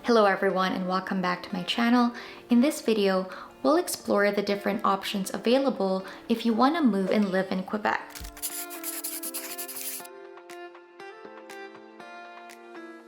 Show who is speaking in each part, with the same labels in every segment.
Speaker 1: Hello everyone and welcome back to my channel. In this video, we'll explore the different options available if you want to move and live in Quebec.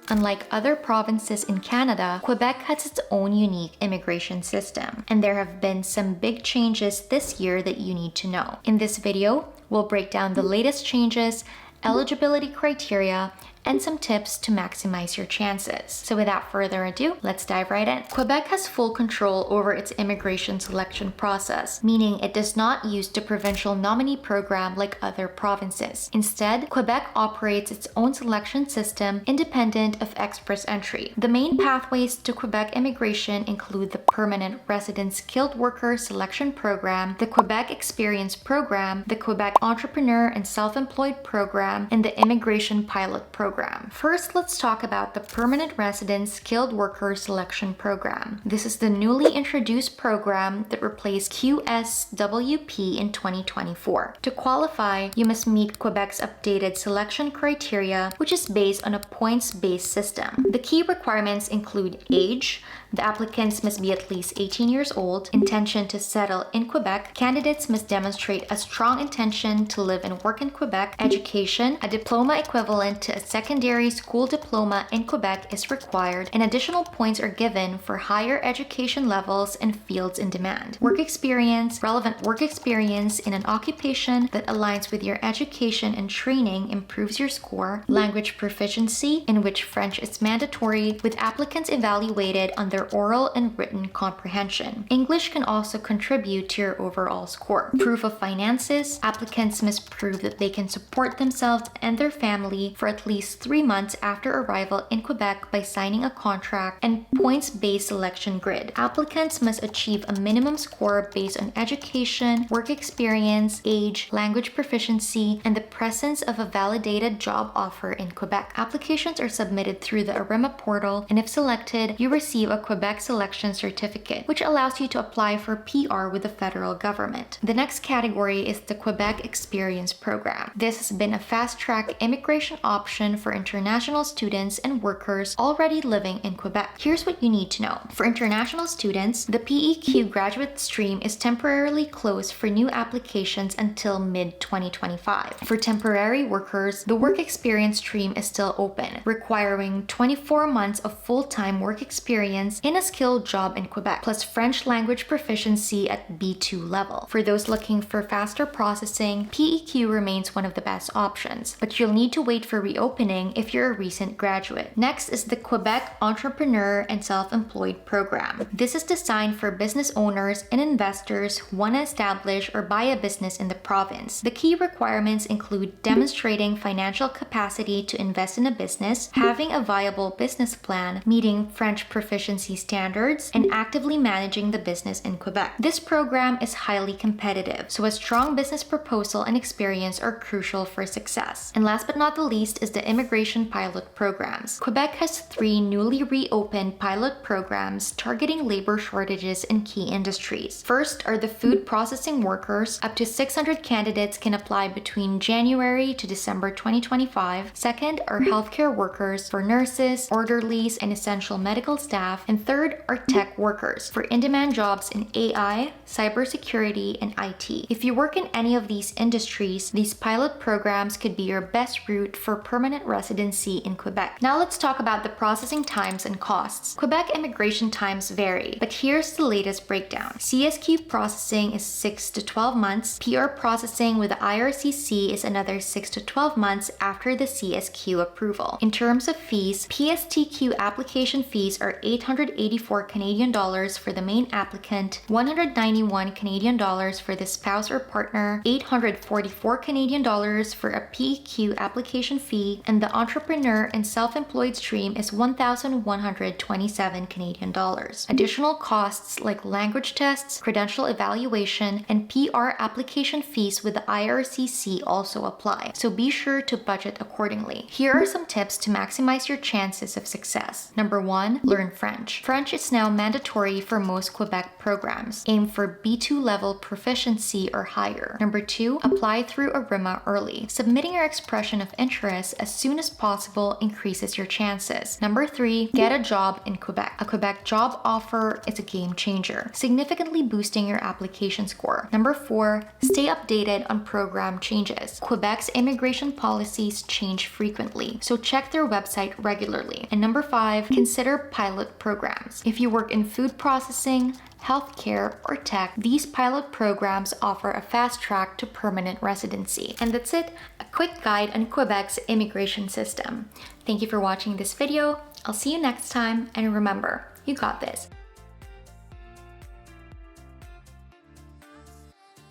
Speaker 1: Unlike other provinces in Canada, Quebec has its own unique immigration system, and there have been some big changes this year that you need to know. In this video, we'll break down the latest changes, eligibility criteria, and some tips to maximize your chances. So without further ado, let's dive right in. Quebec has full control over its immigration selection process, meaning it does not use the provincial nominee program like other provinces. Instead, Quebec operates its own selection system independent of express entry. The main pathways to Quebec immigration include the Permanent Resident Skilled Worker Selection Program, the Quebec Experience Program, the Quebec Entrepreneur and Self-Employed Program, and the Immigration Pilot Program. First, let's talk about the Permanent Resident Skilled Worker Selection Program. This is the newly introduced program that replaced QSWP in 2024. To qualify, you must meet Quebec's updated selection criteria, which is based on a points-based system. The key requirements include age. The applicants must be at least 18 years old, intention to settle in Quebec, candidates must demonstrate a strong intention to live and work in Quebec, education, a diploma equivalent to a secondary school diploma in Quebec is required, and additional points are given for higher education levels and fields in demand. Work experience, relevant work experience in an occupation that aligns with your education and training improves your score, language proficiency, in which French is mandatory, with applicants evaluated on their oral and written comprehension. English can also contribute to your overall score. Proof of finances. Applicants must prove that they can support themselves and their family for at least 3 months after arrival in Quebec by signing a contract, and points-based selection grid. Applicants must achieve a minimum score based on education, work experience, age, language proficiency, and the presence of a validated job offer in Quebec. Applications are submitted through the ARIMA portal, and if selected, you receive a Quebec Selection Certificate, which allows you to apply for PR with the federal government. The next category is the Quebec Experience Program. This has been a fast-track immigration option for international students and workers already living in Quebec. Here's what you need to know. For international students, the PEQ graduate stream is temporarily closed for new applications until mid-2025. For temporary workers, the work experience stream is still open, requiring 24 months of full-time work experience in a skilled job in Quebec, plus French language proficiency at B2 level. For those looking for faster processing, PEQ remains one of the best options, but you'll need to wait for reopening if you're a recent graduate. Next is the Quebec Entrepreneur and Self-Employed Program. This is designed for business owners and investors who want to establish or buy a business in the province. The key requirements include demonstrating financial capacity to invest in a business, having a viable business plan, meeting French proficiency standards, and actively managing the business in Quebec. This program is highly competitive, so a strong business proposal and experience are crucial for success. And last but not the least is the Immigration Pilot Programs. Quebec has 3 newly reopened pilot programs targeting labor shortages in key industries. First are the food processing workers. Up to 600 candidates can apply between January to December 2025. Second are healthcare workers for nurses, orderlies, and essential medical staff. And third are tech workers for in-demand jobs in AI, cybersecurity, and IT. If you work in any of these industries, these pilot programs could be your best route for permanent residency in Quebec. Now let's talk about the processing times and costs. Quebec immigration times vary, but here's the latest breakdown. CSQ processing is 6 to 12 months. PR processing with the IRCC is another 6 to 12 months after the CSQ approval. In terms of fees, PSTQ application fees are 884 Canadian dollars for the main applicant, 191 Canadian dollars for the spouse or partner, 844 Canadian dollars for a PEQ application fee, and the entrepreneur and self-employed stream is 1,127 Canadian dollars. Additional costs like language tests, credential evaluation, and PR application fees with the IRCC also apply, so be sure to budget accordingly. Here are some tips to maximize your chances of success. Number 1, learn French. French is now mandatory for most Quebec programs. Aim for B2 level proficiency or higher. Number 2, apply through ARIMA early. Submitting your expression of interest as soon soon as possible increases your chances. Number 3, get a job in Quebec. A Quebec job offer is a game changer, significantly boosting your application score. Number 4, stay updated on program changes. Quebec's immigration policies change frequently, so check their website regularly. And number 5, consider pilot programs. If you work in food processing, healthcare, or tech, these pilot programs offer a fast track to permanent residency. And that's it, a quick guide on Quebec's immigration system. Thank you for watching this video. I'll see you next time, and remember, you got this.